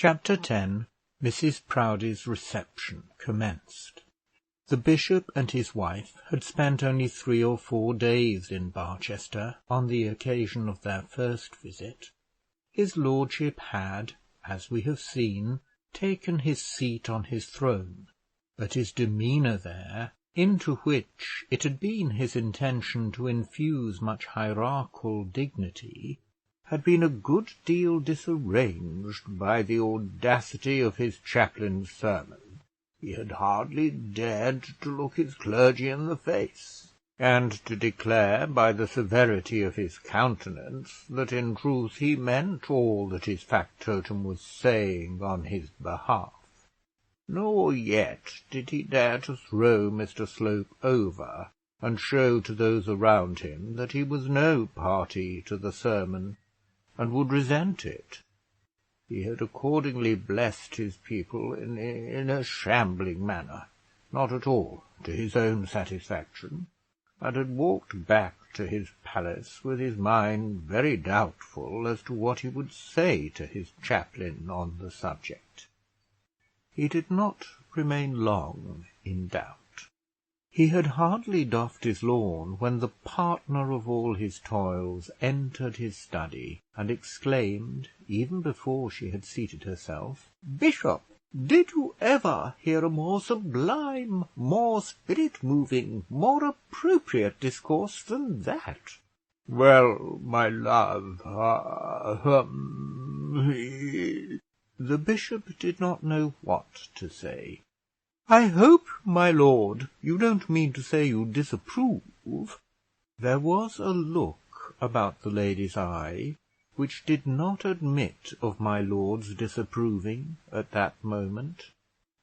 Chapter 10. Mrs. Proudie's reception commenced. The bishop and his wife had spent only 3 or 4 days in Barchester on the occasion of their first visit. His lordship had, as we have seen, taken his seat on his throne, but his demeanour there, into which it had been his intention to infuse much hierarchical dignity, had been a good deal disarranged by the audacity of his chaplain's sermon. He had hardly dared to look his clergy in the face, and to declare by the severity of his countenance that in truth he meant all that his factotum was saying on his behalf. Nor yet did he dare to throw Mr. Slope over, and show to those around him that he was no party to the sermon, and would resent it. He had accordingly blessed his people in a shambling manner, not at all to his own satisfaction, and had walked back to his palace with his mind very doubtful as to what he would say to his chaplain on the subject. He did not remain long in doubt. He had hardly doffed his lawn when the partner of all his toils entered his study, and exclaimed, even before she had seated herself, "Bishop, did you ever hear a more sublime, more spirit-moving, more appropriate discourse than that?" "Well, my love, The bishop did not know what to say. "I hope, my lord, you don't mean to say you disapprove?" There was a look about the lady's eye which did not admit of my lord's disapproving at that moment.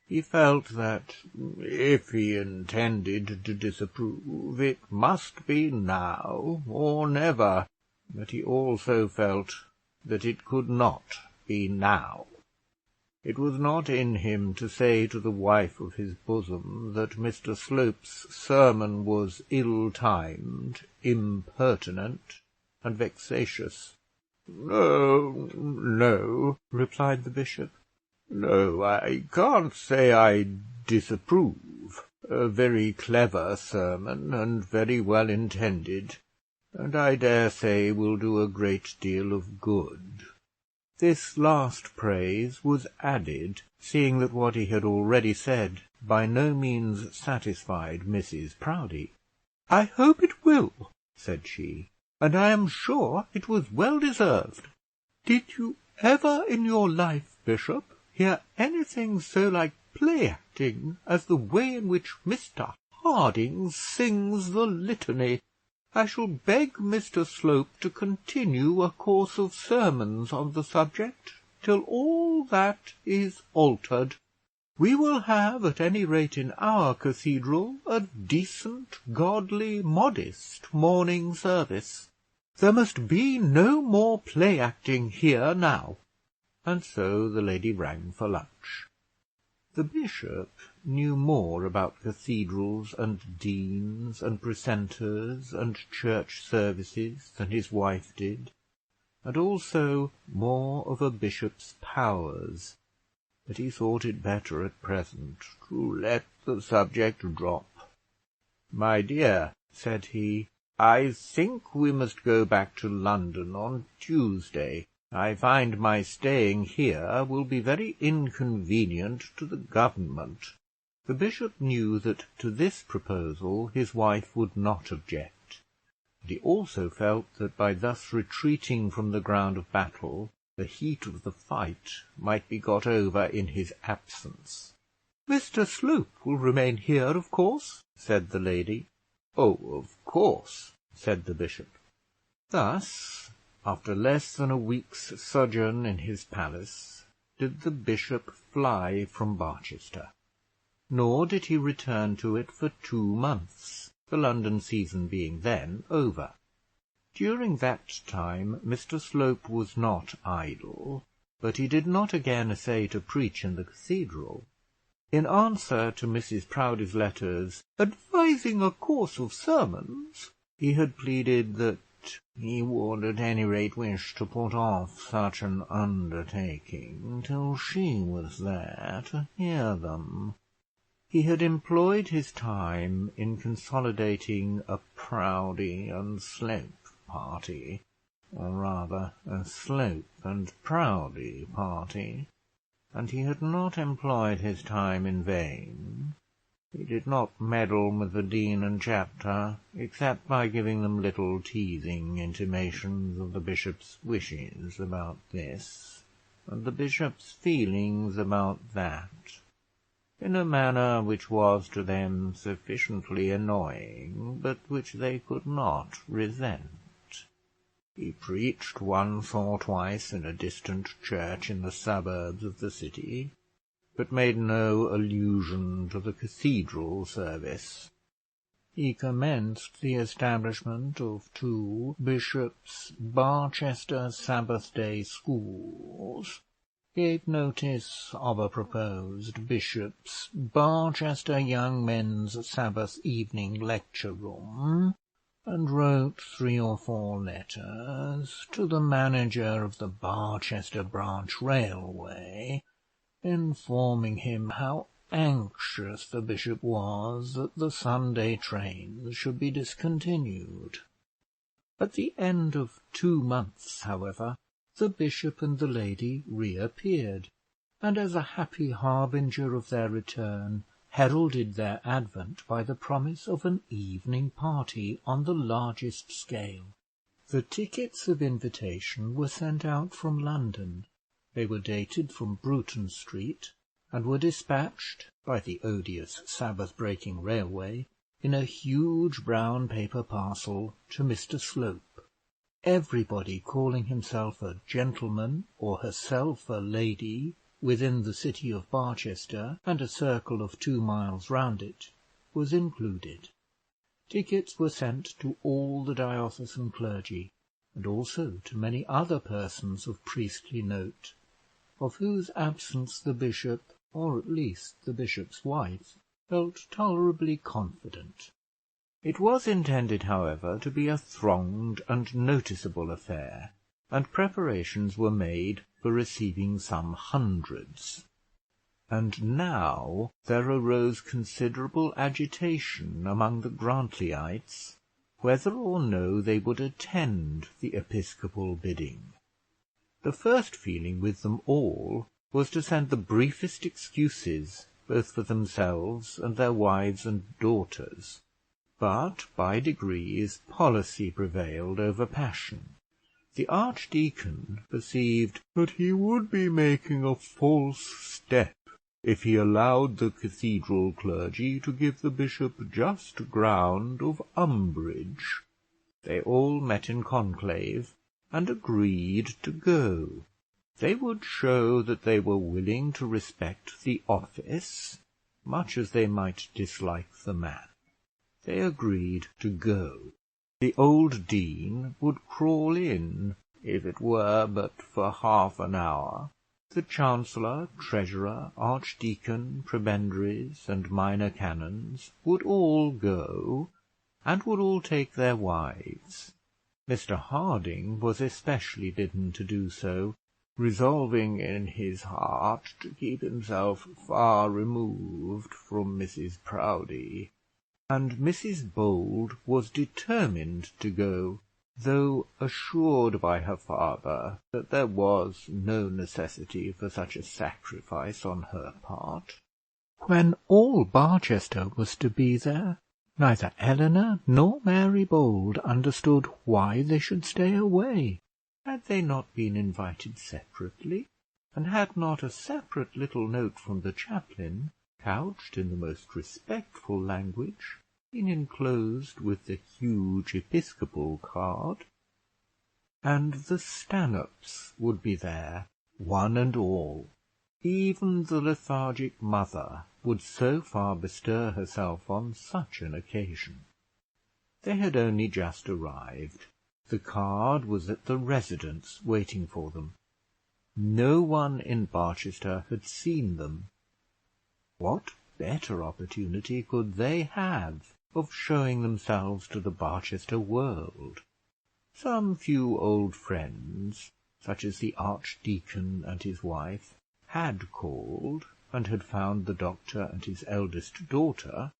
He felt that, if he intended to disapprove, it must be now or never, but he also felt that it could not be now. It was not in him to say to the wife of his bosom that Mr. Slope's sermon was ill-timed, impertinent, and vexatious. No, replied the bishop. No, I can't say I disapprove. A very clever sermon, and very well intended, and I dare say will do a great deal of good. This last praise was added, seeing that what he had already said by no means satisfied Mrs. Proudie. "I hope it will," said she, "and I am sure it was well deserved. Did you ever in your life, Bishop, hear anything so like play-acting as the way in which Mr. Harding sings the litany? I shall beg Mr. Slope to continue a course of sermons on the subject till all that is altered. We will have, at any rate in our cathedral, a decent, godly, modest morning service. There must be no more play-acting here now." And so the lady rang for lunch. The bishop knew more about cathedrals and deans and precentors and church services than his wife did, and also more of a bishop's powers, but he thought it better at present to let the subject drop. "My dear," said he, "I think we must go back to London on Tuesday. I find my staying here will be very inconvenient to the government." The bishop knew that to this proposal his wife would not object, and he also felt that by thus retreating from the ground of battle, the heat of the fight might be got over in his absence. "Mr. Slope will remain here, of course?" said the lady. "Oh, of course," said the bishop. Thus, after less than a week's sojourn in his palace, did the bishop fly from Barchester. Nor did he return to it for 2 months, the London season being then over. During that time Mr. Slope was not idle, but he did not again essay to preach in the cathedral. In answer to Mrs. Proudie's letters advising a course of sermons, he had pleaded that he would at any rate wish to put off such an undertaking till she was there to hear them. He had employed his time in consolidating a Proudie and Slope party, or rather a Slope and Proudie party, and he had not employed his time in vain. He did not meddle with the dean and chapter, except by giving them little teasing intimations of the bishop's wishes about this, and the bishop's feelings about that, in a manner which was to them sufficiently annoying, but which they could not resent. He preached once or twice in a distant church in the suburbs of the city, but made no allusion to the cathedral service. He commenced the establishment of 2 bishops' Barchester Sabbath-day schools, gave notice of a proposed bishop's Barchester Young Men's Sabbath evening lecture room, and wrote 3 or 4 letters to the manager of the Barchester Branch Railway, informing him how anxious the bishop was that the Sunday trains should be discontinued. At the end of 2 months, however, the bishop and the lady reappeared, and as a happy harbinger of their return, heralded their advent by the promise of an evening party on the largest scale. The tickets of invitation were sent out from London. They were dated from Bruton Street, and were dispatched by the odious Sabbath-breaking railway in a huge brown paper parcel to Mr. Slope. Everybody calling himself a gentleman or herself a lady within the city of Barchester and a circle of 2 miles round it was included. Tickets were sent to all the diocesan clergy, and also to many other persons of priestly note, of whose absence the bishop, or at least the bishop's wife, felt tolerably confident. It was intended, however, to be a thronged and noticeable affair, and preparations were made for receiving some hundreds. And now there arose considerable agitation among the Grantleyites whether or no they would attend the episcopal bidding. The first feeling with them all was to send the briefest excuses, both for themselves and their wives and daughters. But by degrees policy prevailed over passion. The archdeacon perceived that he would be making a false step if he allowed the cathedral clergy to give the bishop just ground of umbrage. They all met in conclave, and agreed to go. They would show that they were willing to respect the office, much as they might dislike the man. They agreed to go. The old dean would crawl in, if it were but for half an hour. The chancellor, treasurer, archdeacon, prebendaries, and minor canons would all go, and would all take their wives. Mr. Harding was especially bidden to do so, resolving in his heart to keep himself far removed from Mrs. Proudie, and Mrs. Bold was determined to go, though assured by her father that there was no necessity for such a sacrifice on her part. When all Barchester was to be there, neither Eleanor nor Mary Bold understood why they should stay away. Had they not been invited separately, and had not a separate little note from the chaplain, couched in the most respectful language, been enclosed with the huge episcopal card? And the Stanhopes would be there, one and all. Even the lethargic mother would so far bestir herself on such an occasion. They had only just arrived. The card was at the residence waiting for them. No one in Barchester had seen them. What better opportunity could they have of showing themselves to the Barchester world? Some few old friends, such as the archdeacon and his wife, had called, and had found the doctor and his eldest daughter,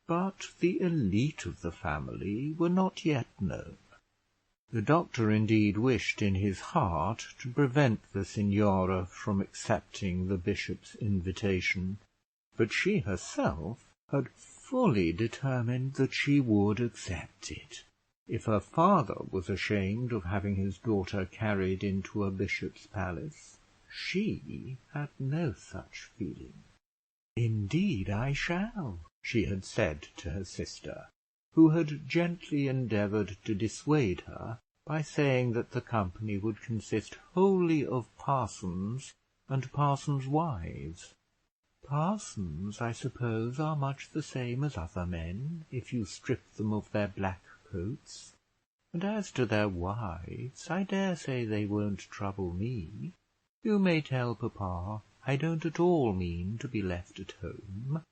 but the elite of the family were not yet known. The doctor indeed wished in his heart to prevent the signora from accepting the bishop's invitation, but she herself had fully determined that she would accept it. If her father was ashamed of having his daughter carried into a bishop's palace, she had no such feeling. "Indeed I shall," she had said to her sister, who had gently endeavoured to dissuade her by saying that the company would consist wholly of parsons and parsons' wives. "Parsons, I suppose, are much the same as other men, if you strip them of their black coats; and as to their wives, I dare say they won't trouble me. You may tell papa I don't at all mean to be left at home."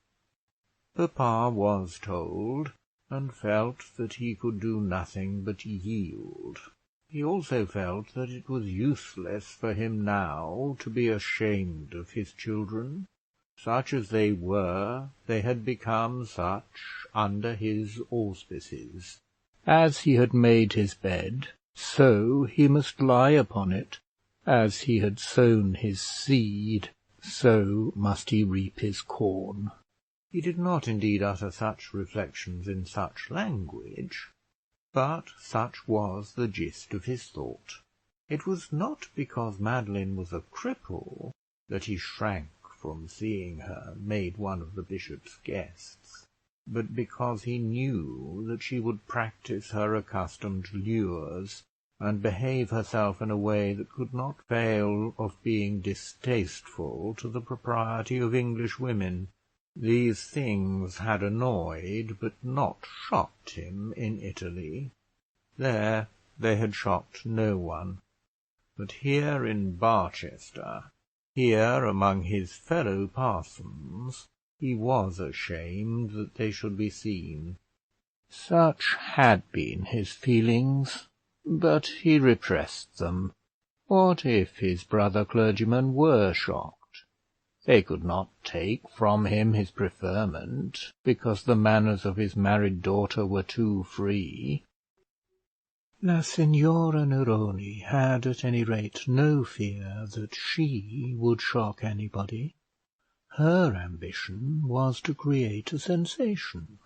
Papa was told, and felt that he could do nothing but yield. He also felt that it was useless for him now to be ashamed of his children. Such as they were, they had become such under his auspices. As he had made his bed, so he must lie upon it. As he had sown his seed, so must he reap his corn. He did not indeed utter such reflections in such language, but such was the gist of his thought. It was not because Madeline was a cripple that he shrank from seeing her made one of the bishop's guests, but because he knew that she would practice her accustomed lures, and behave herself in a way that could not fail of being distasteful to the propriety of English women. These things had annoyed but not shocked him in Italy. There they had shocked no one. But here in Barchester, here among his fellow parsons, he was ashamed that they should be seen. Such had been his feelings, but he repressed them. What if his brother clergymen were shocked? They could not take from him his preferment, because the manners of his married daughter were too free. La Signora Neroni had at any rate no fear that she would shock anybody. Her ambition was to create a sensation,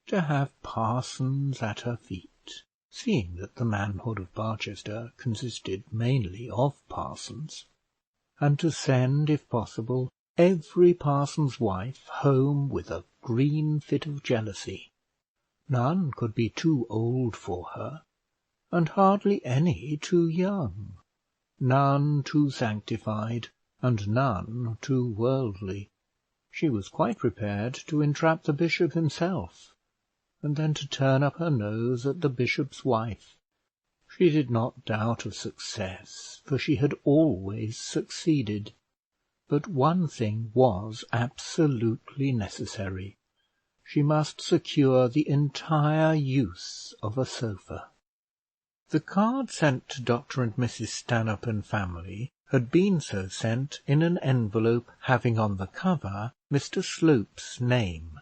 to have parsons at her feet, seeing that the manhood of Barchester consisted mainly of parsons, and to send, if possible, every parson's wife home with a green fit of jealousy. None could be too old for her, and hardly any too young, none too sanctified, and none too worldly. She was quite prepared to entrap the bishop himself, and then to turn up her nose at the bishop's wife. She did not doubt of success, for she had always succeeded. But one thing was absolutely necessary. She must secure the entire use of a sofa. The card sent to Dr. and Mrs. Stanhope and family had been so sent in an envelope having on the cover Mr. Slope's name.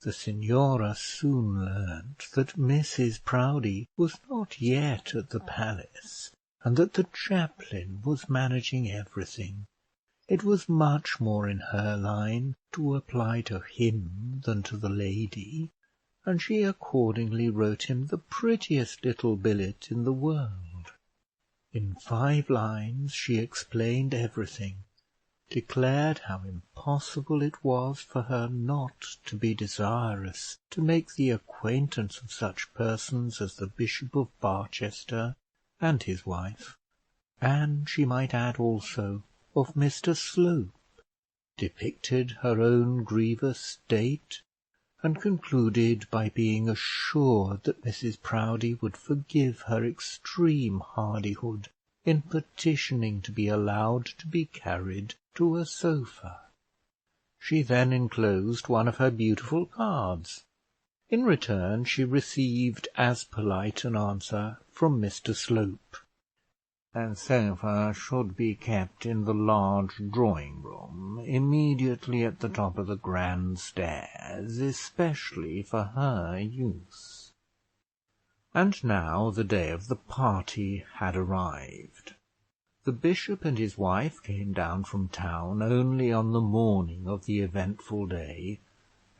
The signora soon learnt that Mrs. Proudie was not yet at the palace, and that the chaplain was managing everything. It was much more in her line to apply to him than to the lady, and she accordingly wrote him the prettiest little billet in the world. In 5 lines she explained everything, declared how impossible it was for her not to be desirous to make the acquaintance of such persons as the Bishop of Barchester and his wife, and she might add also of Mr. Slope, depicted her own grievous state, and concluded by being assured that Mrs. Proudie would forgive her extreme hardihood in petitioning to be allowed to be carried to a sofa. She then enclosed one of her beautiful cards. In return she received as polite an answer from Mr Slope. "A sofa should be kept in the large drawing room, immediately at the top of the grand stairs, especially for her use." And now the day of the party had arrived. The bishop and his wife came down from town only on the morning of the eventful day,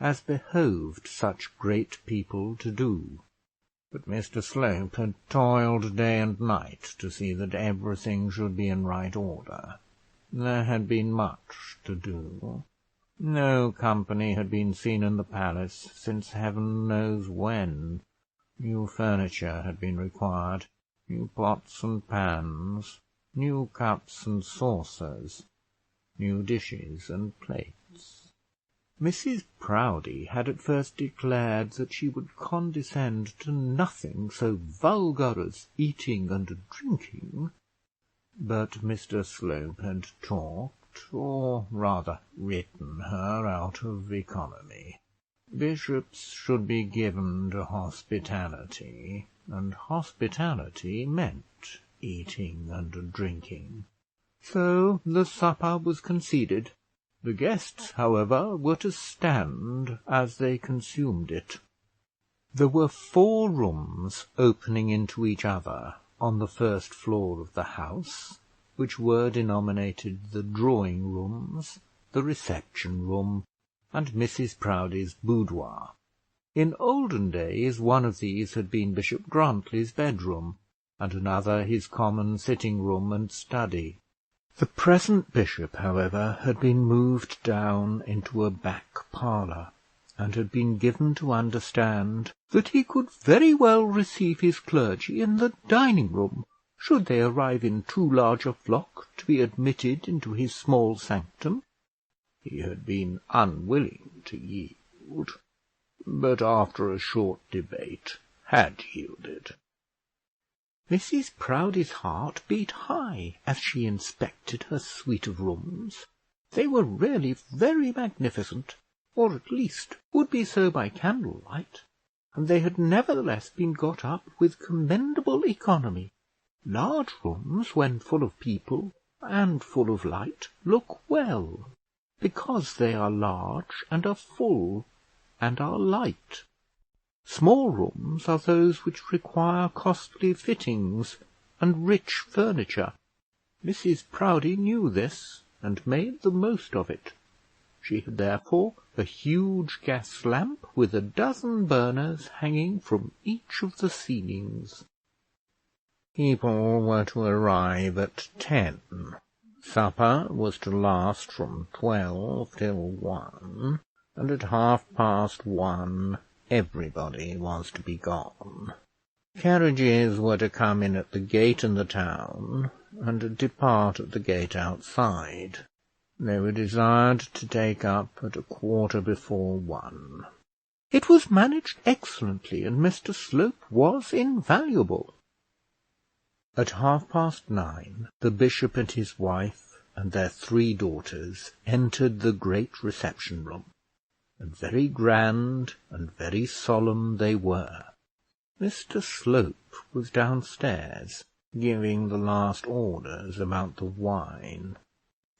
as behoved such great people to do. But Mr Slope had toiled day and night to see that everything should be in right order. There had been much to do. No company had been seen in the palace since heaven knows when. New furniture had been required, new pots and pans, new cups and saucers, new dishes and plates. Mrs Proudie had at first declared that she would condescend to nothing so vulgar as eating and drinking, but Mr Slope had talked, or rather written her out of economy. Bishops should be given to hospitality, and hospitality meant eating and drinking. So the supper was conceded. The guests, however, were to stand as they consumed it. There were 4 rooms opening into each other on the first floor of the house, which were denominated the drawing rooms, the reception room, and Mrs Proudie's boudoir. In olden days one of these had been Bishop Grantley's bedroom, and another his common sitting room and study. The present bishop, however, had been moved down into a back parlour, and had been given to understand that he could very well receive his clergy in the dining room, should they arrive in too large a flock to be admitted into his small sanctum. He had been unwilling to yield, but after a short debate had yielded. Mrs Proudie's heart beat high as she inspected her suite of rooms. They were really very magnificent, or at least would be so by candlelight, and they had nevertheless been got up with commendable economy. Large rooms, when full of people and full of light, look well, because they are large and are full and are light. Small rooms are those which require costly fittings and rich furniture. Mrs Proudie knew this, and made the most of it. She had therefore a huge gas lamp with a dozen burners hanging from each of the ceilings. People were to arrive at 10. Supper was to last from 12 till 1, and at 1:30 everybody was to be gone. Carriages were to come in at the gate in the town, and depart at the gate outside. They were desired to take up at 1:15. It was managed excellently, and Mr Slope was invaluable. At 9:30 the bishop and his wife and their 3 daughters entered the great reception room, and very grand and very solemn they were. Mr Slope was downstairs, giving the last orders about the wine.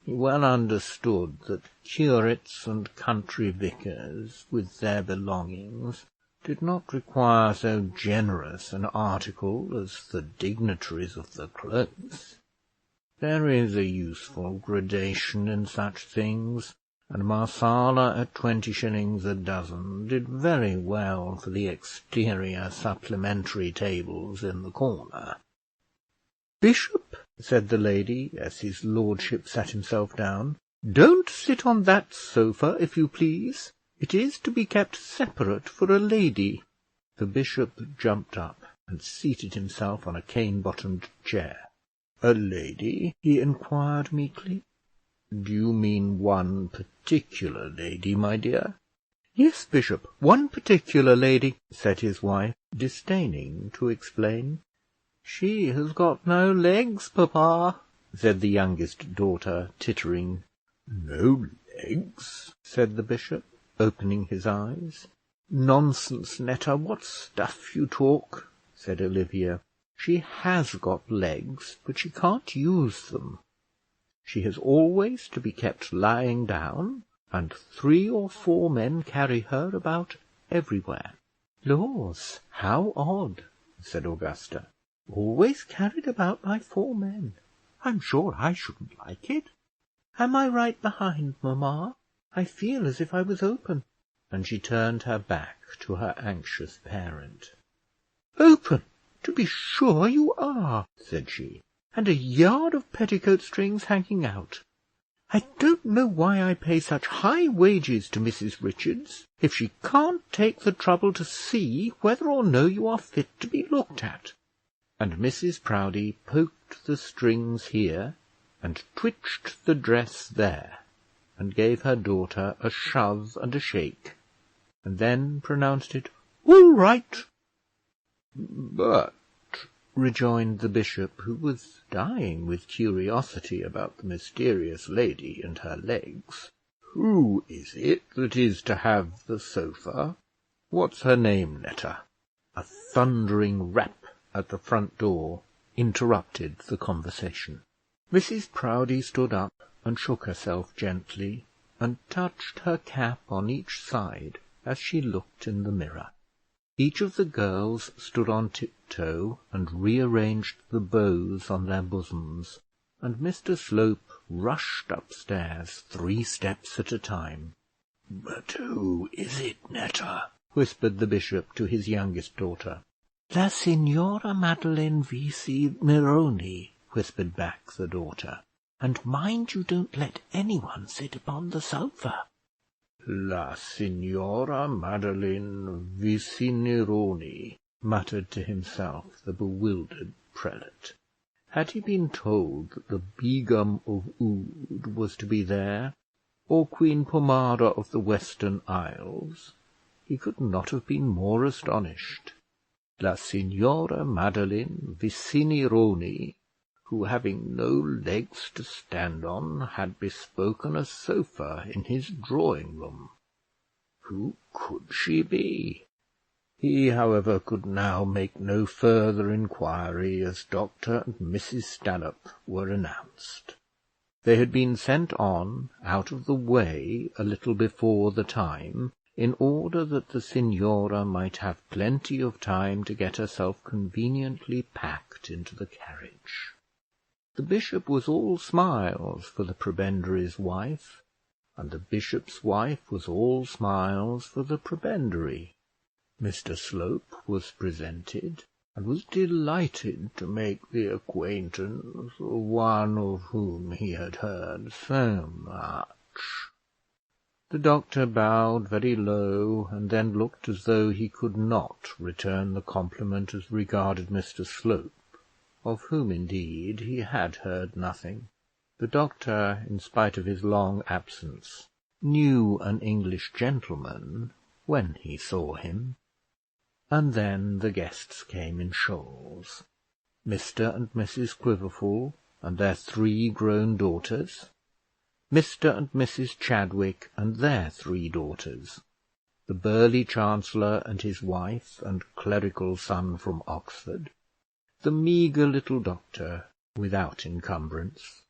He well understood that curates and country vicars, with their belongings, did not require so generous an article as the dignitaries of the close. There is a useful gradation in such things, and Marsala at 20 shillings a dozen did very well for the exterior supplementary tables in the corner. "Bishop," said the lady, as his lordship sat himself down, "don't sit on that sofa, if you please. It is to be kept separate for a lady." The bishop jumped up and seated himself on a cane-bottomed chair. "A lady?" he inquired meekly. "Do you mean one particular lady, my dear?" "Yes, bishop, one particular lady," said his wife, disdaining to explain. "She has got no legs, papa," said the youngest daughter, tittering. "No legs?" said the bishop, opening his eyes. "Nonsense, Netta, what stuff you talk," said Olivia. "She has got legs, but she can't use them. She has always to be kept lying down, and 3 or 4 men carry her about everywhere." "Laws, how odd!" said Augusta. "Always carried about by 4 men! I'm sure I shouldn't like it. Am I right behind, mamma? I feel as if I was open." And she turned her back to her anxious parent. "Open! To be sure you are," said she, "and a yard of petticoat strings hanging out. I don't know why I pay such high wages to Mrs Richards, if she can't take the trouble to see whether or no you are fit to be looked at." And Mrs Proudie poked the strings here, and twitched the dress there, and gave her daughter a shove and a shake, and then pronounced it all right. "But," rejoined the bishop, who was dying with curiosity about the mysterious lady and her legs, "who is it that is to have the sofa? What's her name, Netta?" A thundering rap at the front door interrupted the conversation. Mrs Proudie stood up and shook herself gently, and touched her cap on each side as she looked in the mirror. Each of the girls stood on tiptoe and rearranged the bows on their bosoms, and Mr Slope rushed upstairs 3 steps at a time. "But who is it, Netta?" whispered the bishop to his youngest daughter. "La Signora Madeline Vici Neroni," whispered back the daughter; "and mind you don't let anyone sit upon the sofa." "La Signora Madeline Vici Neroni," muttered to himself the bewildered prelate. Had he been told that the Begum of Oude was to be there, or Queen Pomara of the Western Isles, he could not have been more astonished. La Signora Madeline Vici Neroni, who, having no legs to stand on, had bespoken a sofa in his drawing room. Who could she be? He, however, could now make no further inquiry, as Dr. and Mrs. Stanhope were announced. They had been sent on out of the way a little before the time, in order that the signora might have plenty of time to get herself conveniently packed into the carriage. The bishop was all smiles for the prebendary's wife, and the bishop's wife was all smiles for the prebendary. Mr Slope was presented, and was delighted to make the acquaintance of one of whom he had heard so much. The doctor bowed very low, and then looked as though he could not return the compliment as regarded Mr Slope, of whom indeed he had heard nothing. The doctor, in spite of his long absence, knew an English gentleman when he saw him. And then the guests came in shoals. Mr and Mrs Quiverful and their 3 grown daughters, Mr and Mrs Chadwick and their 3 daughters, the burly chancellor and his wife and clerical son from Oxford, the meagre little doctor without encumbrance,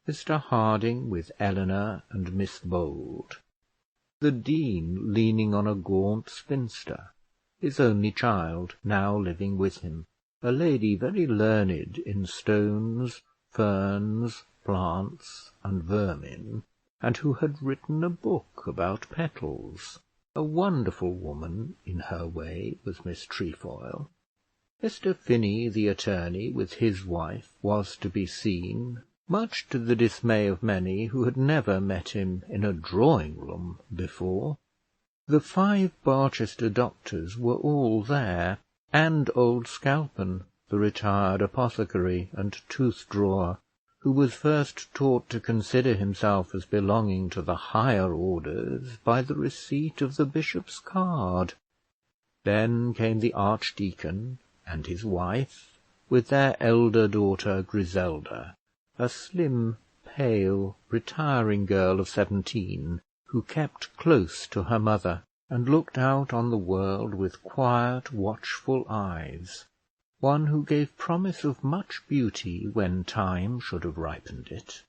Mr Harding with Eleanor and Miss Bold, the dean leaning on a gaunt spinster, his only child, now living with him, a lady very learned in stones, ferns, plants, and vermin, and who had written a book about petals. A wonderful woman in her way was Miss Trefoil. Mr Finney, the attorney, with his wife, was to be seen, much to the dismay of many who had never met him in a drawing room before. The 5 Barchester doctors were all there, and old Scalpon, the retired apothecary and tooth drawer, who was first taught to consider himself as belonging to the higher orders by the receipt of the bishop's card. Then came the archdeacon and his wife, with their elder daughter Griselda, a slim, pale, retiring girl of 17, who kept close to her mother, and looked out on the world with quiet, watchful eyes, one who gave promise of much beauty when time should have ripened it.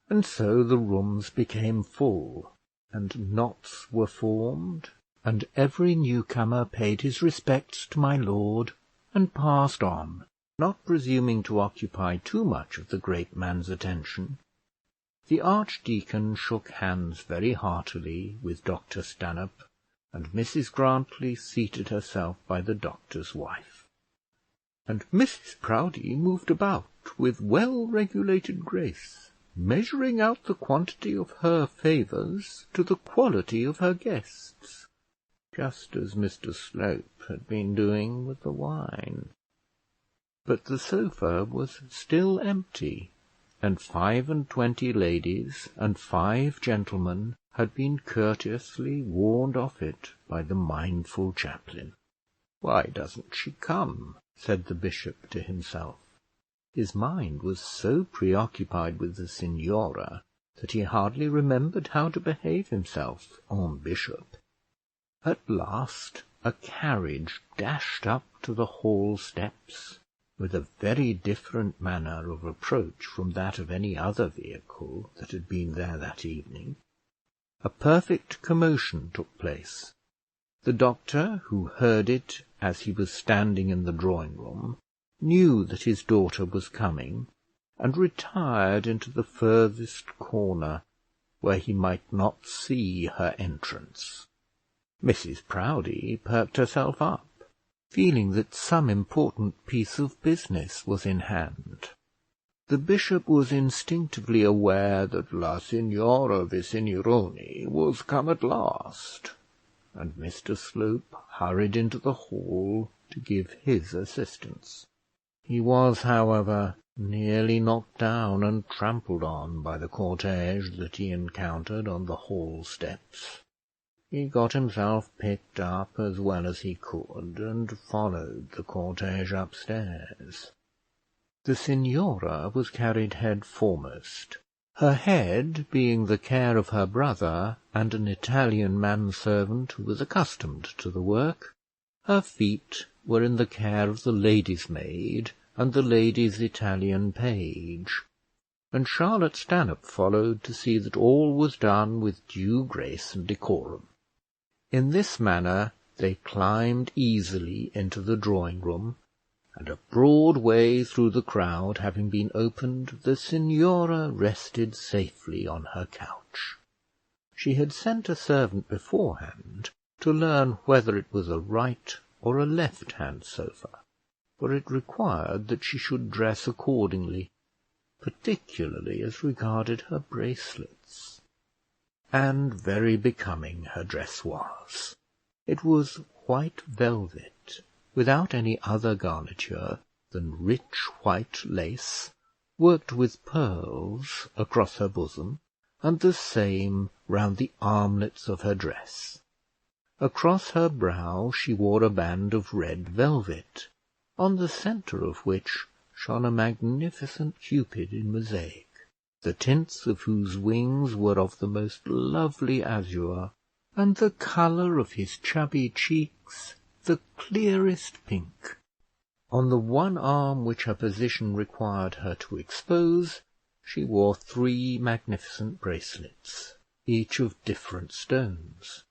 And so the rooms became full, and knots were formed, and every newcomer paid his respects to my lord, and passed on, not presuming to occupy too much of the great man's attention. The archdeacon shook hands very heartily with Dr. Stanhope, and Mrs. Grantly seated herself by the doctor's wife, and Mrs. Proudie moved about with well-regulated grace, measuring out the quantity of her favours to the quality of her guests, just as Mr. Slope had been doing with the wine. But the sofa was still empty, and 25 ladies and 5 gentlemen had been courteously warned off it by the mindful chaplain. "Why doesn't she come?" said the bishop to himself. His mind was so preoccupied with the signora that he hardly remembered how to behave himself en bishop. At last a carriage dashed up to the hall steps, with a very different manner of approach from that of any other vehicle that had been there that evening. A perfect commotion took place. The doctor, who heard it as he was standing in the drawing-room, knew that his daughter was coming, and retired into the furthest corner, where he might not see her entrance. Mrs. Proudie perked herself up, feeling that some important piece of business was in hand. The bishop was instinctively aware that La Signora Visignoroni was come at last, and Mr. Slope hurried into the hall to give his assistance. He was, however, nearly knocked down and trampled on by the cortège that he encountered on the hall steps. He got himself picked up as well as he could, and followed the cortège upstairs. The signora was carried head foremost, her head being the care of her brother and an Italian manservant who was accustomed to the work. Her feet were in the care of the lady's maid and the lady's Italian page, and Charlotte Stanhope followed to see that all was done with due grace and decorum. In this manner they climbed easily into the drawing-room, and a broad way through the crowd having been opened, the signora rested safely on her couch. She had sent a servant beforehand to learn whether it was a right or a left-hand sofa, for it required that she should dress accordingly, particularly as regarded her bracelets. And very becoming her dress was. It was white velvet, without any other garniture than rich white lace, worked with pearls across her bosom, and the same round the armlets of her dress. Across her brow she wore a band of red velvet, on the centre of which shone a magnificent Cupid in mosaic, the tints of whose wings were of the most lovely azure, and the colour of his chubby cheeks the clearest pink. On the one arm which her position required her to expose, she wore 3 magnificent bracelets, each of different stones.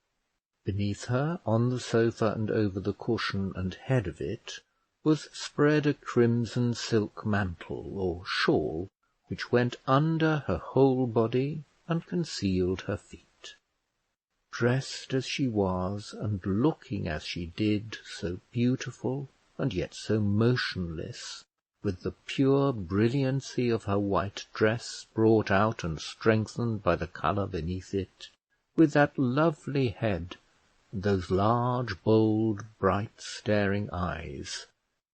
Beneath her, on the sofa and over the cushion and head of it, was spread a crimson silk mantle or shawl, which went under her whole body and concealed her feet. Dressed as she was, and looking as she did, so beautiful and yet so motionless, with the pure brilliancy of her white dress brought out and strengthened by the colour beneath it, with that lovely head and those large, bold, bright, staring eyes,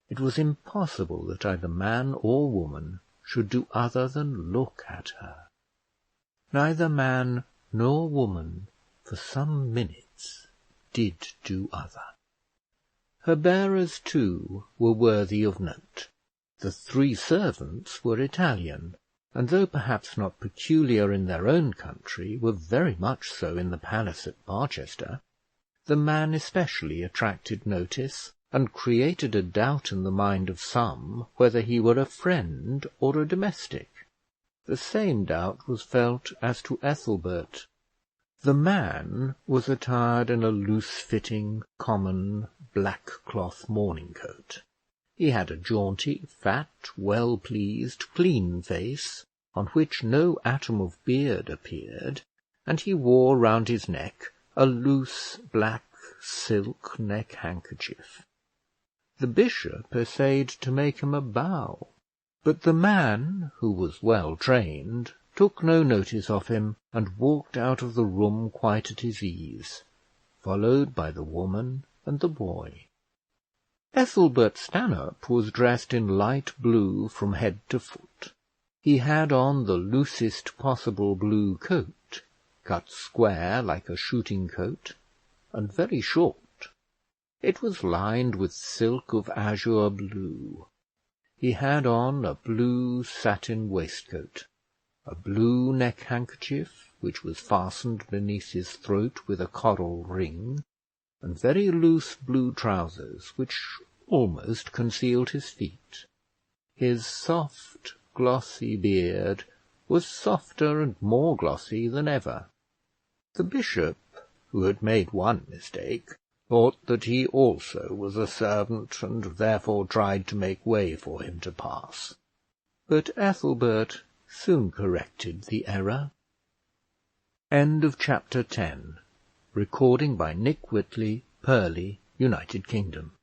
it was impossible that either man or woman should do other than look at her. Neither man nor woman for some minutes did do other. Her bearers, too, were worthy of note. The 3 servants were Italian, and though perhaps not peculiar in their own country, were very much so in the palace at Barchester. The man especially attracted notice, and created a doubt in the mind of some whether he were a friend or a domestic. The same doubt was felt as to Ethelbert. The man was attired in a loose-fitting, common, black cloth morning coat. He had a jaunty, fat, well-pleased, clean face, on which no atom of beard appeared, and he wore round his neck a loose black silk neck-handkerchief. The bishop essayed to make him a bow, but the man, who was well trained, took no notice of him, and walked out of the room quite at his ease, followed by the woman and the boy. Ethelbert Stanhope was dressed in light blue from head to foot. He had on the loosest possible blue coat, cut square like a shooting coat, and very short. It was lined with silk of azure blue. He had on a blue satin waistcoat, a blue neck-handkerchief, which was fastened beneath his throat with a coral ring, and very loose blue trousers, which almost concealed his feet. His soft, glossy beard was softer and more glossy than ever. The bishop, who had made one mistake, thought that he also was a servant, and therefore tried to make way for him to pass. But Ethelbert soon corrected the error. End of chapter 10. Recording by Nick Whitley, Purley, United Kingdom.